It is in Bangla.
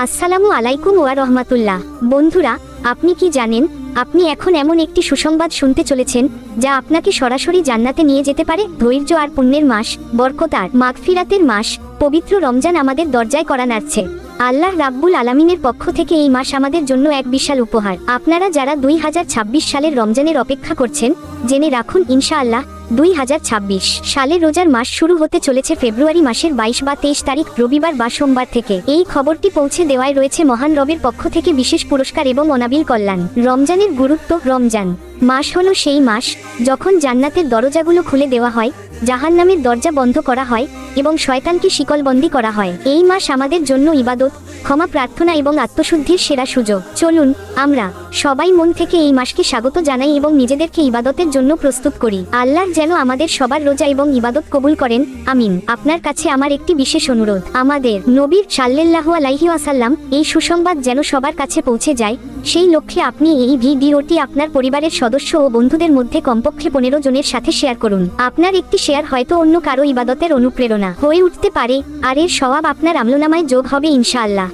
আসসালামু আলাইকুম ওয়া রাহমাতুল্লাহ। বন্ধুরা, আপনি কি জানেন আপনি এখন এমন একটি সুসংবাদ শুনতে চলেছেন যা আপনাকে সরাসরি জান্নাতে নিয়ে যেতে পারে। ধৈর্য আর পুণ্যের মাস, বরকত আর মাগফিরাতের মাস, পবিত্র রমজান আমাদের দরজায় করা নাড়ছে। আল্লাহ রাব্বুল আলামিনের পক্ষ থেকে এই মাস আমাদের জন্য এক বিশাল উপহার। আপনারা যারা 2026 সালের রমজানের অপেক্ষা করছেন, জেনে রাখুন ইনশাআল্লাহ 2026 সালের রোজার মাস শুরু হতে চলেছে ফেব্রুয়ারি মাসের 22 বা 23 তারিখ রবিবার বা সোমবার থেকে। এই খবরটি পৌঁছে দেওয়ায় রয়েছে মহান রবের পক্ষ থেকে বিশেষ পুরস্কার এবং অনাবিল কল্যাণ। রমজানের গুরুত্ব। রমজান মাস হলো সেই মাস যখন জান্নাতের দরজাগুলো খুলে দেওয়া হয়, জাহান্নামের দরজা বন্ধ করা হয় এবং শয়তানকে শিকলবন্দি করা হয়। এই মাস আমাদের জন্য ইবাদত, ক্ষমা প্রার্থনা এবং আত্মশুদ্ধির সেরা সুযোগ। চলুন আমরা সবাই মন থেকে এই মাসকে স্বাগত জানাই এবং নিজেদেরকে ইবাদতের জন্য প্রস্তুত করি। আল্লাহ যেন আমাদের সবার রোজা এবং ইবাদত কবুল করেন, আমিন। আপনার কাছে আমার একটি বিশেষ অনুরোধ, আমাদের নবী সাল্লাল্লাহু আলাইহি ওয়াসাল্লাম এই সুসংবাদ যেন সবার কাছে পৌঁছে যায়, সেই লক্ষ্যে আপনি এই ভিডিওটি আপনার পরিবারের সদস্য ও বন্ধুদের মধ্যে কমপক্ষে 15 জনের সাথে শেয়ার করুন। আপনার একটি শেয়ার হয়তো অন্য কারো ইবাদতের অনুপ্রেরণা হয়ে উঠতে পারে, আর এর সওয়াব আপনার আমলনামায় যোগ হবে ইনশাআল্লাহ।